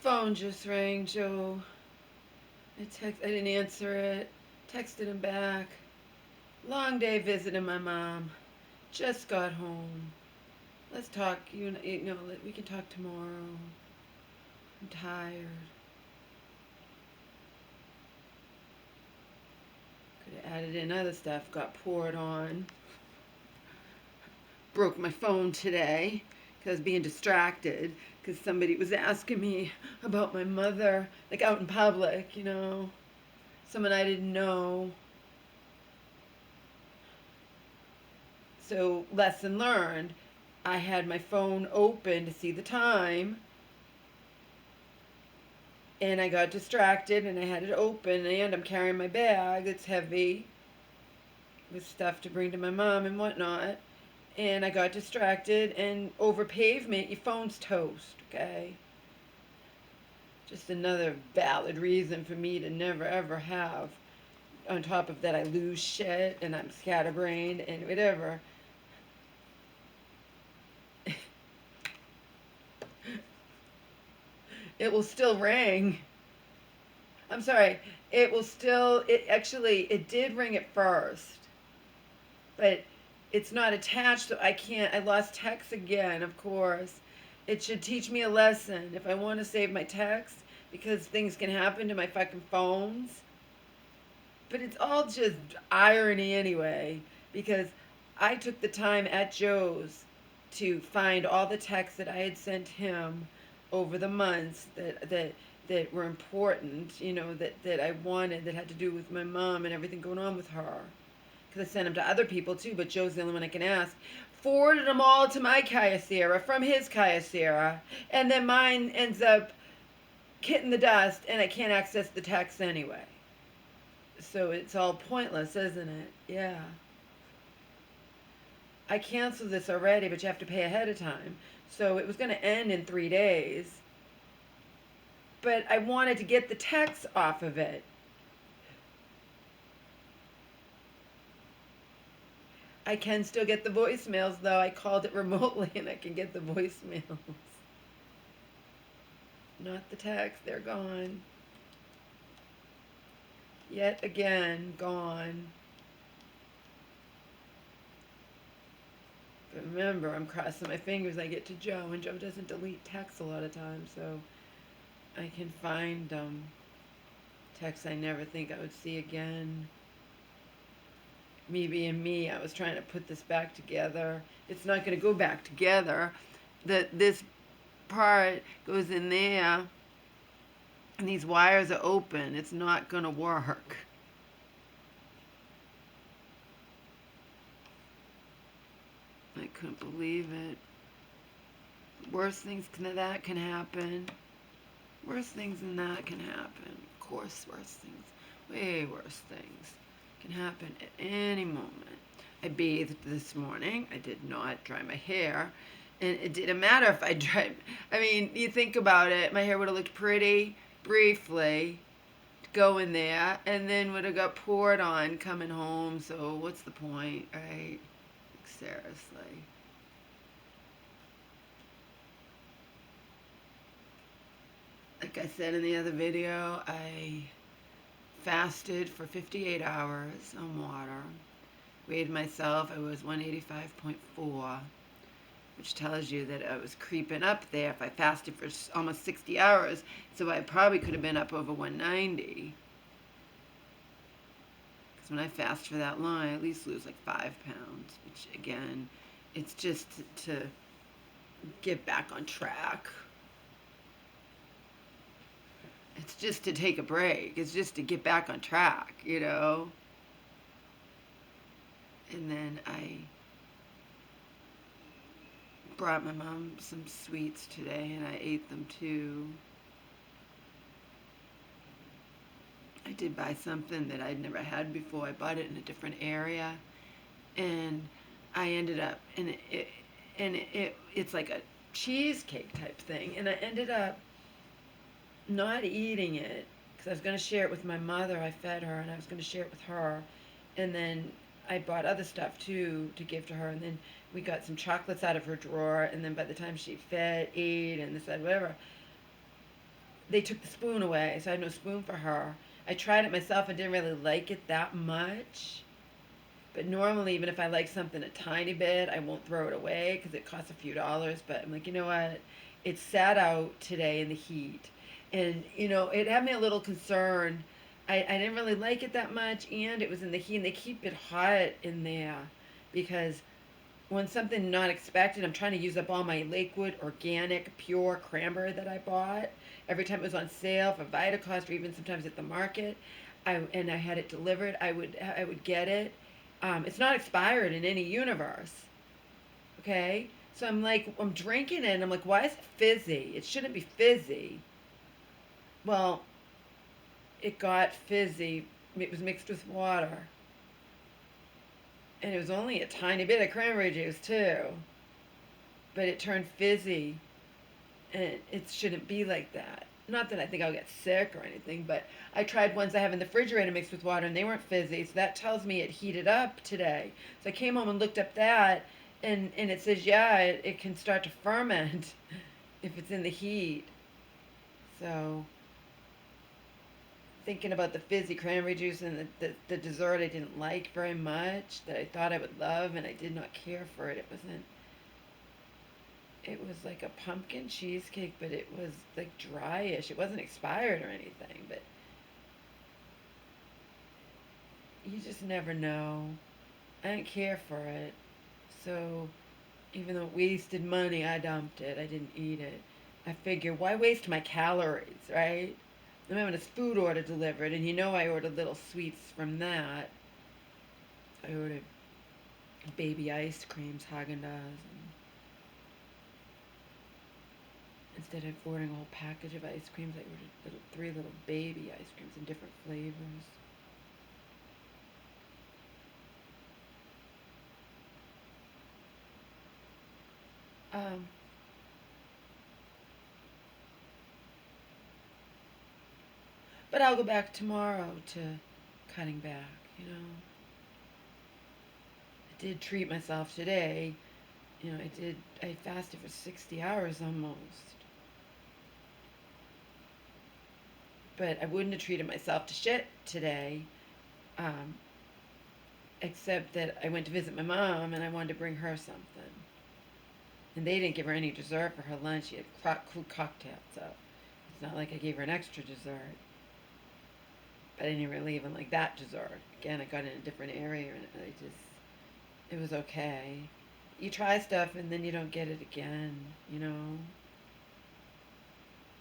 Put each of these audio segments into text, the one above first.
phone just rang, Joe. I didn't answer it. Texted him back. Long day visiting my mom. Just got home. Let's talk. We can talk tomorrow. I'm tired. Could have added in other stuff. Got poured on. Broke my phone today because I was being distracted because somebody was asking me about my mother, like out in public, someone I didn't know. So, lesson learned. I had my phone open to see the time, and I got distracted and I had it open, and I'm carrying my bag that's heavy with stuff to bring to my mom and whatnot. And I got distracted, and over pavement, your phone's toast, okay? Just another valid reason for me to never ever have. On top of that, I lose shit and I'm scatterbrained and whatever. It will still ring. I'm sorry. It did ring at first, but it's not attached, so I lost text again, of course. It should teach me a lesson if I want to save my text, because things can happen to my fucking phones. But it's all just irony anyway, because I took the time at Joe's to find all the texts that I had sent him over the months that were important, that I wanted, that had to do with my mom and everything going on with her. Because I sent them to other people too, but Joe's the only one I can ask. Forwarded them all to my Kyocera from his Kyocera, and then mine ends up hitting the dust, and I can't access the text anyway. So it's all pointless, isn't it? Yeah. I canceled this already, but you have to pay ahead of time. So it was going to end in 3 days. But I wanted to get the text off of it. I can still get the voicemails, though. I called it remotely, and I can get the voicemails. Not the text. They're gone. Yet again, gone. But remember, I'm crossing my fingers I get to Joe, and Joe doesn't delete texts a lot of times, so I can find texts I never think I would see again. Me being me, I was trying to put this back together. It's not going to go back together. This part goes in there, and these wires are open. It's not going to work. I couldn't believe it. Worse things than that can happen. Worse things than that can happen. Of course, worse things, way worse things, can happen at any moment. I bathed this morning. I did not dry my hair. And it didn't matter if I dried. I mean, you think about it, my hair would have looked pretty briefly going there, and then would have got poured on coming home. So what's the point, right? Seriously. Like I said in the other video, I fasted for 58 hours on water. Weighed myself, I was 185.4, which tells you that I was creeping up there if I fasted for almost 60 hours. So I probably could have been up over 190. Because when I fast for that long, I at least lose like 5 pounds, which again, it's just to get back on track. It's just to take a break. It's just to get back on track, And then I brought my mom some sweets today, and I ate them too. I did buy something that I'd never had before. I bought it in a different area, and I ended up, it's like a cheesecake type thing, and I ended up not eating it because I was going to share it with my mother. I fed her, and I was going to share it with her, and then I bought other stuff too to give to her, and then we got some chocolates out of her drawer, and then by the time she ate and said whatever, they took the spoon away, so I had no spoon for her. I tried it myself and didn't really like it that much. But normally, even if I like something a tiny bit, I won't throw it away because it costs a few dollars. But I'm like, you know what? It sat out today in the heat. And, it had me a little concerned. I didn't really like it that much, and it was in the heat, and they keep it hot in there because when something not expected, I'm trying to use up all my Lakewood organic pure cranberry that I bought every time it was on sale for Vitacost or even sometimes at the market. I had it delivered. I would get it. It's not expired in any universe. Okay, so I'm like I'm drinking it, and I'm like, why is it fizzy? It shouldn't be fizzy. Well, it got fizzy. It was mixed with water, and it was only a tiny bit of cranberry juice too. But it turned fizzy, and it shouldn't be like that. Not that I think I'll get sick or anything, but I tried ones I have in the refrigerator mixed with water, and they weren't fizzy. So that tells me it heated up today. So I came home and looked up that, and it says, yeah, it can start to ferment if it's in the heat. So thinking about the fizzy cranberry juice and the dessert I didn't like very much that I thought I would love, and I did not care for it. It was like a pumpkin cheesecake, but it was like dryish. It wasn't expired or anything, but you just never know. I didn't care for it. So even though it wasted money, I dumped it. I didn't eat it. I figure, why waste my calories, right? I'm having a food order delivered, and I ordered little sweets from that. I ordered baby ice creams, Haagen-Dazs, and instead of ordering a whole package of ice creams, I ordered three little baby ice creams in different flavors. Um, but I'll go back tomorrow to cutting back, you know. I did treat myself today. I fasted for 60 hours almost. But I wouldn't have treated myself to shit today, um, except that I went to visit my mom and I wanted to bring her something. And they didn't give her any dessert for her lunch. She had cocktails, so it's not like I gave her an extra dessert. But I didn't really even like that dessert. Again, I got in a different area, and it was okay. You try stuff and then you don't get it again, you know?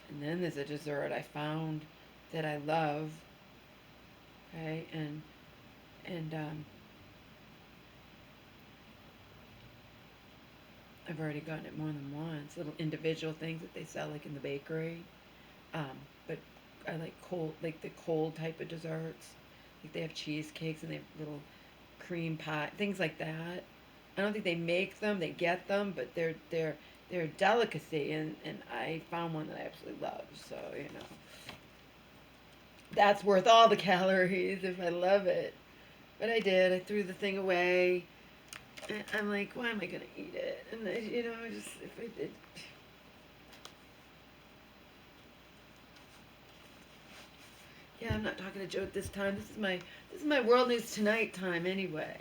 And then there's a dessert I found that I love, okay? And I've already gotten it more than once. Little individual things that they sell, like in the bakery. But I like the cold type of desserts. Like they have cheesecakes and they have little cream pie, things like that. I don't think they make them; they get them, but they're a delicacy, and I found one that I absolutely love. So that's worth all the calories if I love it. But I did. I threw the thing away. And I'm like, why am I gonna eat it? And just if I did. Yeah, I'm not talking to Joe at this time. This is my World News Tonight time anyway.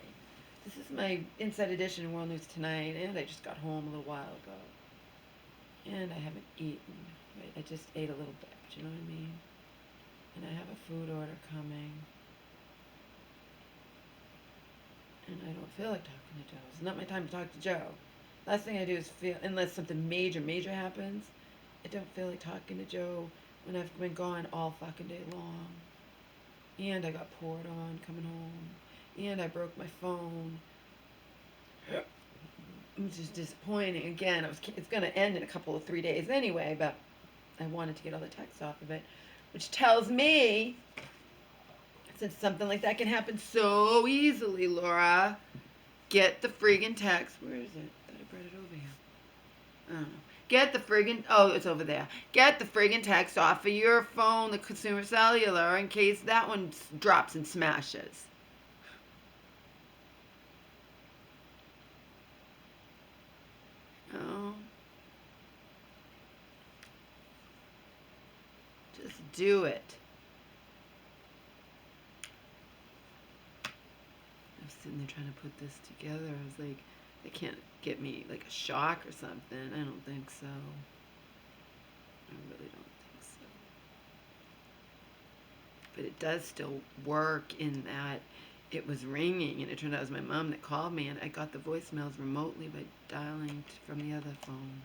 This is my Inside Edition of World News Tonight, and I just got home a little while ago. And I haven't eaten. Right? I just ate a little bit, you know what I mean? And I have a food order coming. And I don't feel like talking to Joe. It's not my time to talk to Joe. Last thing I do is feel, unless something major, major happens, I don't feel like talking to Joe when I've been gone all fucking day long. And I got poured on coming home. And I broke my phone. Which is disappointing. Again, it's going to end in a couple of 3 days anyway, but I wanted to get all the text off of it. Which tells me, since something like that can happen so easily, Laura, get the friggin' text. Where is it? I thought I brought it over here. I don't know. Get the friggin', oh, it's over there. Get the friggin' text off of your phone, the consumer cellular, in case that one drops and smashes. Oh. to do it. I was sitting there trying to put this together. I was like, they can't get me like a shock or something. I don't think so. I really don't think so. But it does still work in that it was ringing, and it turned out it was my mom that called me, and I got the voicemails remotely by dialing from the other phone.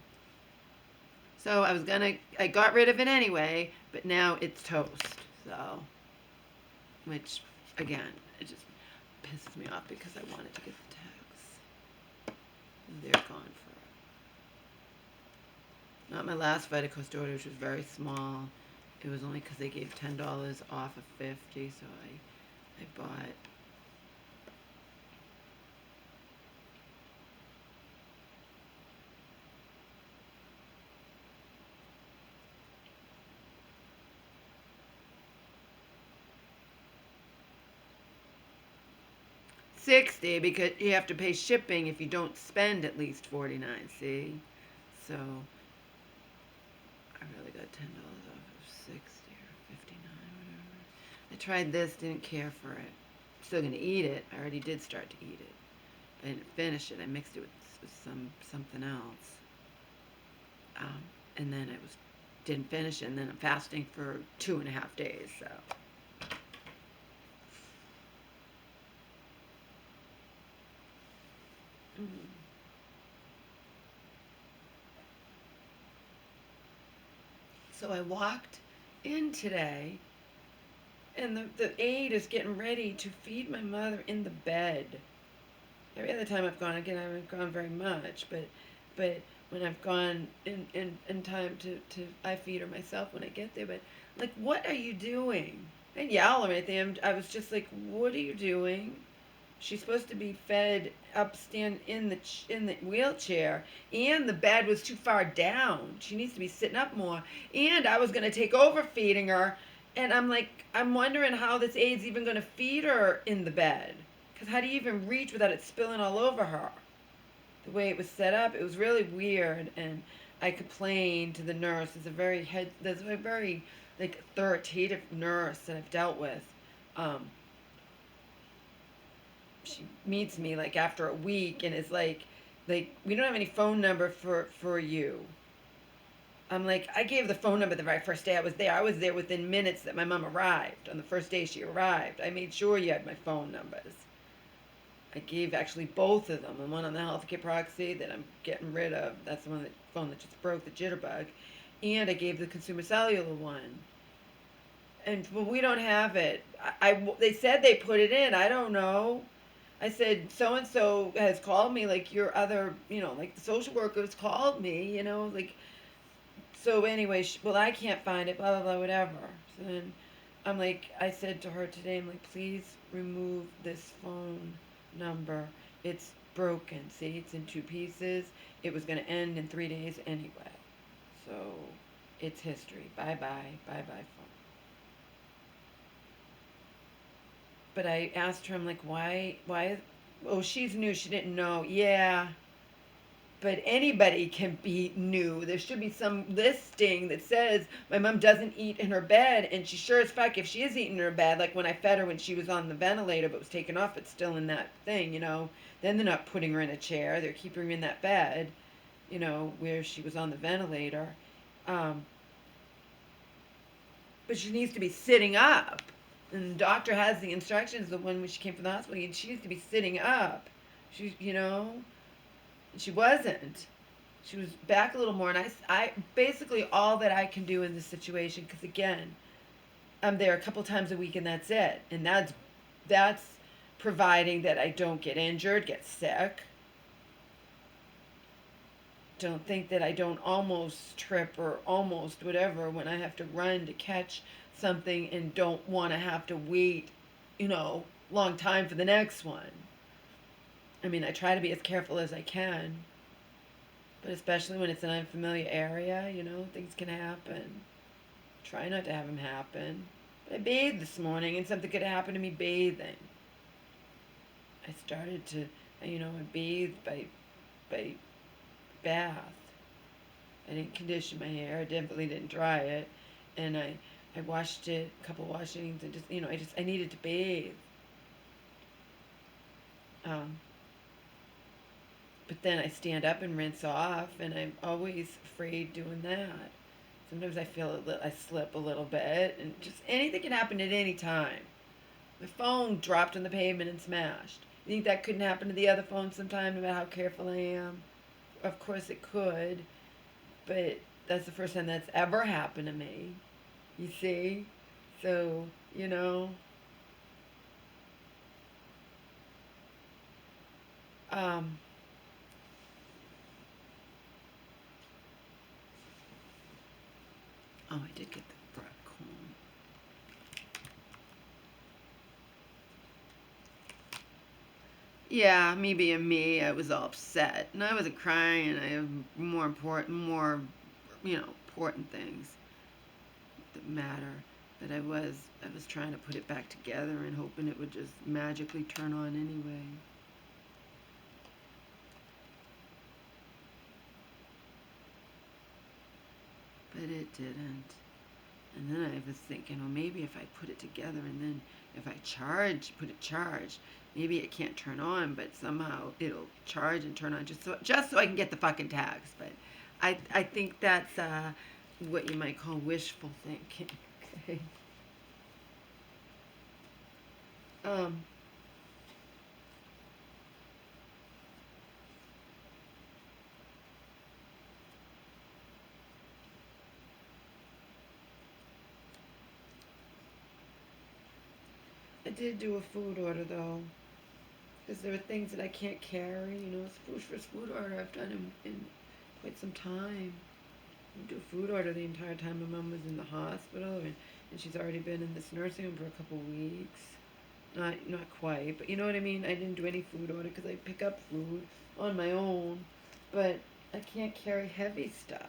So I got rid of it anyway, but now it's toast. So, which, again, it just pisses me off because I wanted to get the tags. And they're gone for not my last Vita Coast order, which was very small. It was only because they gave $10 off of 50, so I bought $60 because you have to pay shipping if you don't spend at least $49. See, so I really got $10 off of 60 or 59, whatever. I tried this, didn't care for it. Still gonna eat it. I already did start to eat it. I didn't finish it. I mixed it with something else, and then I didn't finish it. And then I'm fasting for 2.5 days. So. Mm. So I walked in today, and the aide is getting ready to feed my mother in the bed. Every other time I've gone, again, I haven't gone very much, but when I've gone in time to I feed her myself when I get there. But like, what are you doing? I didn't yell or anything. I was just like, what are you doing? She's supposed to be fed upstand in the wheelchair, and the bed was too far down. She needs to be sitting up more. And I was gonna take over feeding her, and I'm like, I'm wondering how this aide's even gonna feed her in the bed, because how do you even reach without it spilling all over her? The way it was set up, it was really weird, and I complained to the nurse. There's a very like authoritative nurse that I've dealt with. Um, she meets me like after a week and is like we don't have any phone number for you. I'm like, I gave the phone number the very first day I was there. I was there within minutes that my mom arrived. On the first day she arrived, I made sure you had my phone numbers. I gave actually both of them, the one on the healthcare proxy that I'm getting rid of. That's the phone that just broke, the jitterbug. And I gave the consumer cellular one. And well, we don't have it. They said they put it in. I don't know. I said, so and so has called me, like your other, like the social workers called me, like, so anyway, well, I can't find it, blah, blah, blah, whatever. So then I'm like, I said to her today, I'm like, please remove this phone number. It's broken. See, it's in two pieces. It was going to end in 3 days anyway. So it's history. Bye bye. Bye bye, phone. But I asked her, I'm like, why? Oh, she's new. She didn't know. Yeah, but anybody can be new. There should be some listing that says my mom doesn't eat in her bed, and she sure as fuck, if she is eating in her bed, like when I fed her when she was on the ventilator but was taken off, it's still in that thing, Then they're not putting her in a chair. They're keeping her in that bed, where she was on the ventilator. Um, but she needs to be sitting up. And the doctor has the instructions, the one when she came from the hospital, and she needs to be sitting up. She wasn't. She was back a little more, and I basically all that I can do in this situation, because again, I'm there a couple times a week, and that's it. And that's providing that I don't get injured, get sick. Don't think that I don't almost trip or almost whatever when I have to run to catch something and don't want to have to wait, long time for the next one. I mean, I try to be as careful as I can, but especially when it's an unfamiliar area, things can happen. Try not to have them happen. But I bathed this morning, and something could happen to me bathing. I started to, I bathed by bath. I didn't condition my hair. I definitely didn't dry it, and I I washed it, a couple washings, and just, I needed to bathe. Um, but then I stand up and rinse off, and I'm always afraid doing that. Sometimes I feel I slip a little bit, and just anything can happen at any time. My phone dropped on the pavement and smashed. You think that couldn't happen to the other phone sometime, no matter how careful I am? Of course it could, but that's the first time that's ever happened to me. You see? So, you know, um, oh, I did get the front comb. Yeah, me being me, I was all upset. And I wasn't crying. I have important things that matter. But I was trying to put it back together and hoping it would just magically turn on anyway. But it didn't. And then I was thinking, well, maybe if I put it together and then if I put it charged, maybe it can't turn on, but somehow it'll charge and turn on just so I can get the fucking tags. But I think that's what you might call wishful thinking. Okay. Um, I did do a food order though, because there are things that I can't carry. It's the first food order I've done in quite some time. I do a food order the entire time my mom was in the hospital, and she's already been in this nursing home for a couple weeks. Not quite, but you know what I mean. I didn't do any food order because I pick up food on my own, but I can't carry heavy stuff.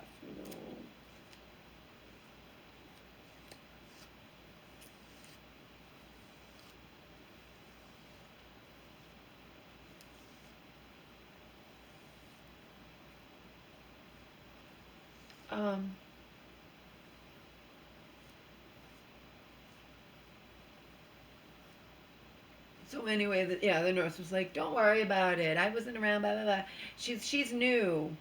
Um. So anyway, the nurse was like, "Don't worry about it. I wasn't around. Blah blah blah. She's new."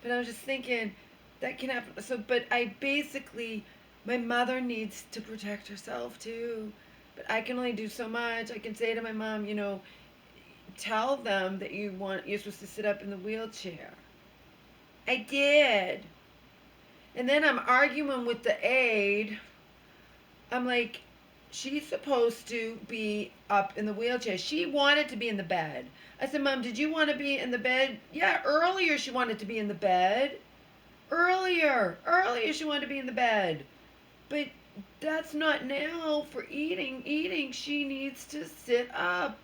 But I was just thinking that can happen. So, but I basically, my mother needs to protect herself too. But I can only do so much. I can say to my mom, tell them that you're supposed to sit up in the wheelchair. I did. And then I'm arguing with the aide. I'm like, she's supposed to be up in the wheelchair. She wanted to be in the bed. I said, Mom, did you want to be in the bed? Yeah, earlier she wanted to be in the bed. Earlier she wanted to be in the bed. But that's not now for eating. Eating, she needs to sit up.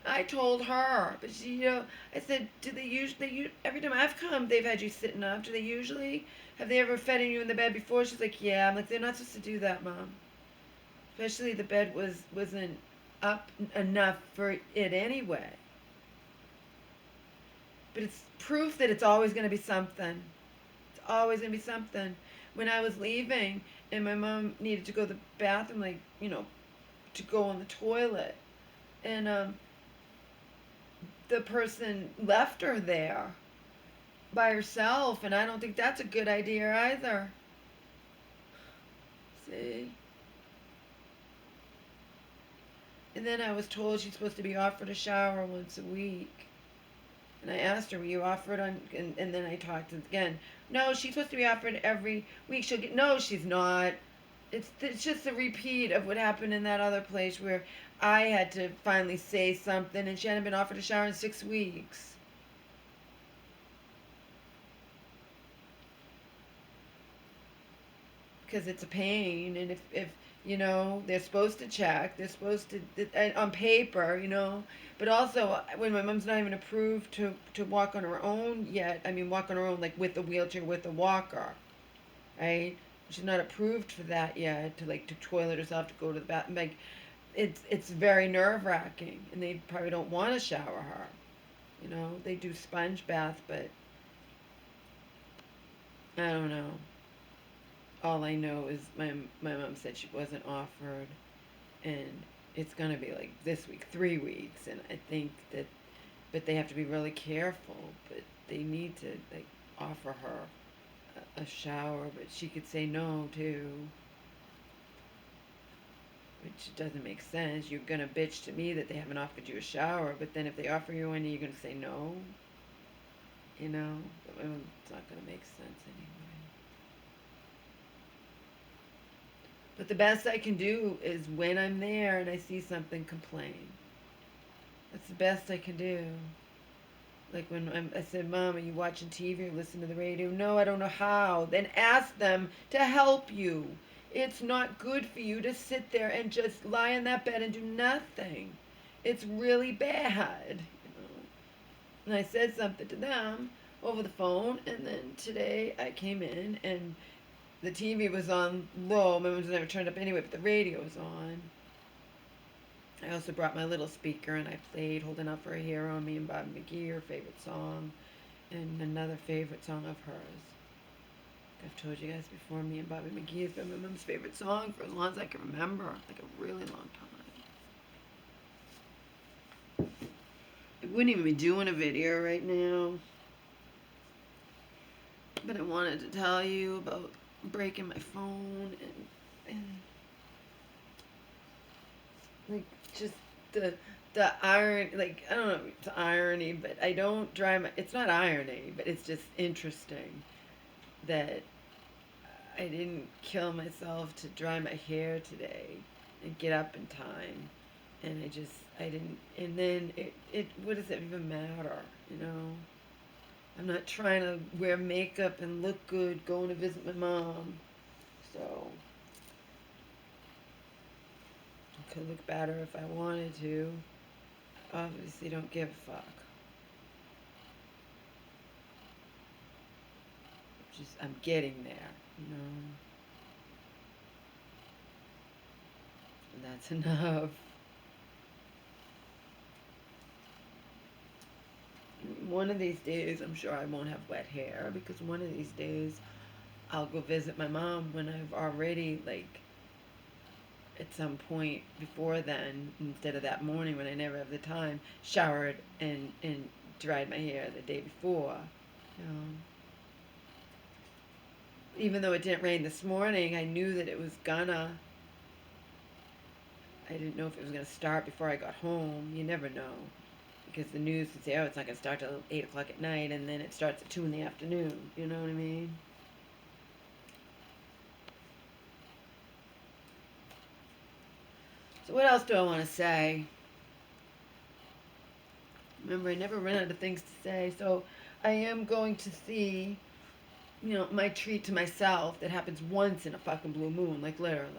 I told her, but I said, do they usually, every time I've come, they've had you sitting up. Do they usually? Have they ever fed you in the bed before? She's like, yeah. I'm like, they're not supposed to do that, Mom. Especially the bed wasn't up enough for it anyway. But it's proof that it's always going to be something. It's always going to be something. When I was leaving and my mom needed to go to the bathroom, like, to go on the toilet, and the person left her there by herself, and I don't think that's a good idea either. See? And then I was told she's supposed to be offered a shower once a week. And I asked her, were you offered on, and then I talked again. No, she's supposed to be offered every week. No, she's not. It's just a repeat of what happened in that other place where I had to finally say something and she hadn't been offered a shower in 6 weeks. Because it's a pain, and if they're supposed to check, they're supposed to on paper, but also when my mom's not even approved to walk on her own yet. I mean, walk on her own, like with a wheelchair, with a walker, right? She's not approved for that yet, to toilet herself, to go to the bathroom. Like, it's very nerve-wracking, and they probably don't want to shower her. They do sponge bath, but I don't know. All I know is my mom said she wasn't offered, and it's gonna be like this week, 3 weeks, and I think that, but they have to be really careful. But they need to like offer her a shower, but she could say no too, which doesn't make sense. You're gonna bitch to me that they haven't offered you a shower, but then if they offer you one, you're gonna say no. You know, it's not gonna make sense anyway. But the best I can do is when I'm there and I see something, complain. That's the best I can do. Like when I said, Mom, are you watching TV or listening to the radio? No, I don't know how. Then ask them to help you. It's not good for you to sit there and just lie in that bed and do nothing. It's really bad. And I said something to them over the phone, and then today I came in and the TV was on low. My mom's never turned up anyway, but the radio was on. I also brought my little speaker and I played Holding Out for a Hero, me and Bobby McGee, her favorite song, and another favorite song of hers. I've told you guys before, me and Bobby McGee has been my mom's favorite song for as long as I can remember, like a really long time. I wouldn't even be doing a video right now, but I wanted to tell you about breaking my phone and like just the iron, like I don't know if it's irony, but I don't dry my, it's not irony, but it's just interesting that I didn't kill myself to dry my hair today and get up in time, and I didn't, and then it what does it even matter, you know? I'm not trying to wear makeup and look good going to visit my mom, so I could look better if I wanted to. Obviously don't give a fuck. Just I'm getting there, you know. And that's enough. One of these days I'm sure I won't have wet hair because one of these days I'll go visit my mom when I've already like at some point before then, instead of that morning when I never have the time, showered and dried my hair the day before. You know. Even though it didn't rain this morning, I knew that it was gonna. I didn't know if it was gonna start before I got home. You never know. Because the news would say, oh, it's not gonna start till 8 o'clock at night, and then it starts at 2 in the afternoon. You know what I mean? So what else do I want to say? Remember, I never run out of things to say. So I am going to see, you know, my treat to myself that happens once in a fucking blue moon, like literally.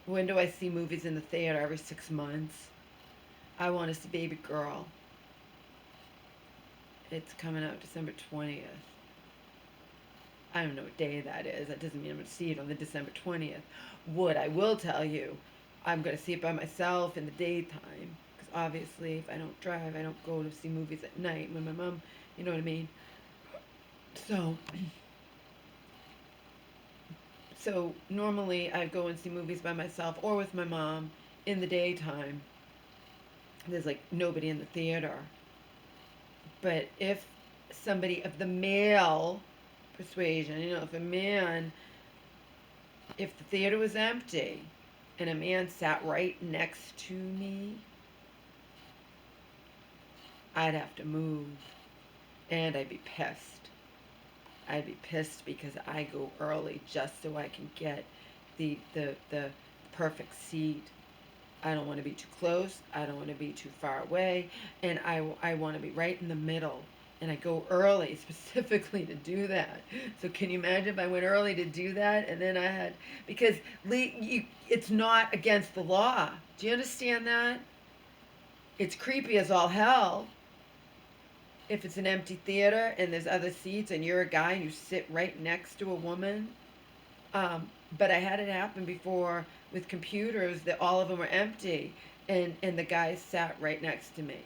When do I see movies in the theater? Every 6 months. I want to see Baby Girl. It's coming out December 20th. I don't know what day that is. That doesn't mean I'm going to see it on the December 20th. What I will tell you, I'm going to see it by myself in the daytime. Because obviously, if I don't drive, I don't go to see movies at night when my mom, you know what I mean? So, so normally I go and see movies by myself or with my mom in the daytime. There's like nobody in the theater. But if somebody of the male persuasion, you know, if the theater was empty and a man sat right next to me, I'd have to move and I'd be pissed. I'd be pissed because I go early just so I can get the perfect seat. I don't want to be too close. I don't want to be too far away. And I want to be right in the middle. And I go early specifically to do that. So can you imagine if I went early to do that and then I had, because it's not against the law. Do you understand that? It's creepy as all hell if it's an empty theater and there's other seats and you're a guy and you sit right next to a woman. But I had it happen before with computers that all of them were empty, and the guy sat right next to me.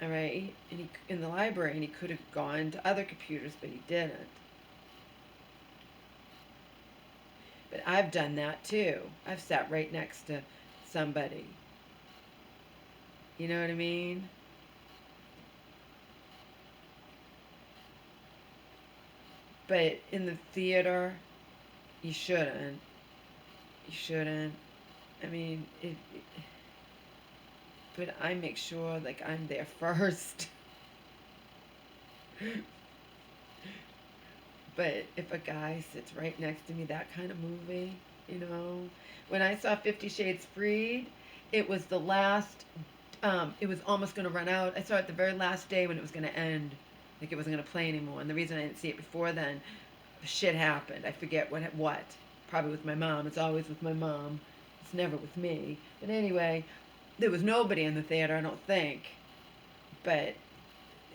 All right, and he in the library, and he could have gone to other computers, but he didn't. But I've done that too. I've sat right next to somebody. You know what I mean? But in the theater, you shouldn't. You shouldn't. I mean, but I make sure like I'm there first. But if a guy sits right next to me, that kind of movie, you know, when I saw 50 Shades Freed, it was the last. It was almost going to run out. I saw it the very last day when it was going to end, like it wasn't going to play anymore. And the reason I didn't see it before then, shit happened. I forget what. Probably with my mom. It's always with my mom. It's never with me. But anyway, there was nobody in the theater, I don't think. But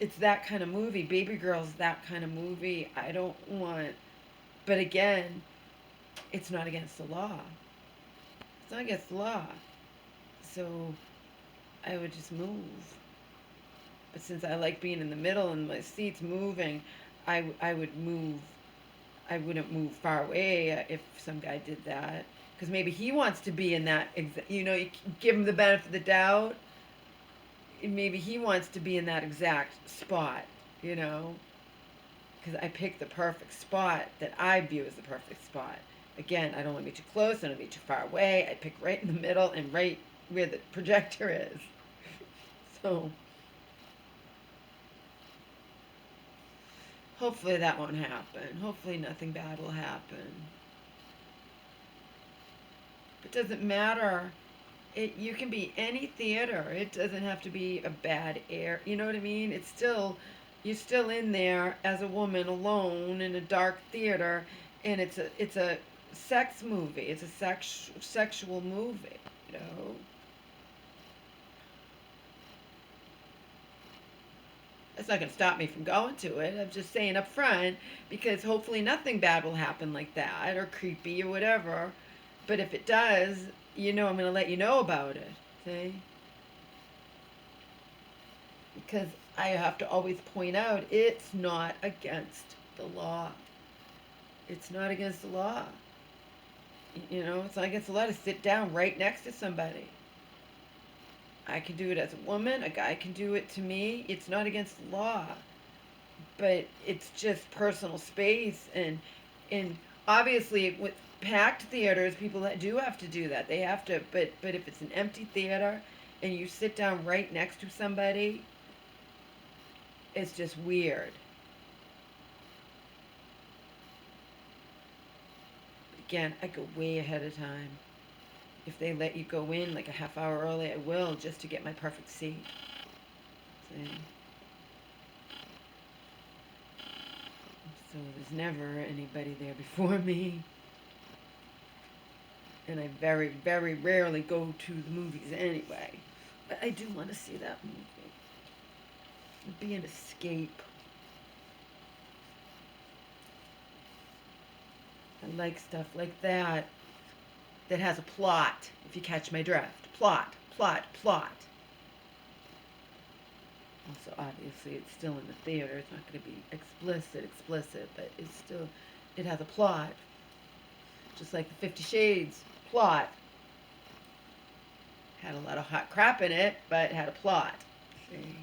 it's that kind of movie. Baby Girl's that kind of movie. I don't want. But again, it's not against the law. It's not against the law. So I would just move. But since I like being in the middle and my seat's moving, I would move. I wouldn't move far away if some guy did that. Because maybe he wants to be in that, you give him the benefit of the doubt. Maybe he wants to be in that exact spot, you know. Because I picked the perfect spot that I view as the perfect spot. Again, I don't want to be too close, I don't want to be too far away. I pick right in the middle and right where the projector is. So hopefully that won't happen. Hopefully nothing bad will happen. It doesn't matter. You can be any theater. It doesn't have to be a bad air. You know what I mean? It's still you're still in there as a woman alone in a dark theater, and it's a sex movie. It's a sexual movie. You know. That's not going to stop me from going to it. I'm just saying up front because hopefully nothing bad will happen like that or creepy or whatever. But if it does, I'm going to let you know about it. See? Because I have to always point out it's not against the law. It's not against the law. It's not against the law to sit down right next to somebody. I can do it as a woman. A guy can do it to me. It's not against the law. But it's just personal space. And obviously with packed theaters, people that do have to do that. They have to. But if it's an empty theater and you sit down right next to somebody, it's just weird. Again, I go way ahead of time. If they let you go in like a half hour early, I will, just to get my perfect seat. See? So there's never anybody there before me. And I very, very rarely go to the movies anyway. But I do want to see that movie. It'd be an escape. I like stuff like that has a plot, if you catch my drift. Plot, plot, plot. Also, obviously, it's still in the theater. It's not going to be explicit, but it has a plot. Just like the 50 Shades plot. Had a lot of hot crap in it, but had a plot. See?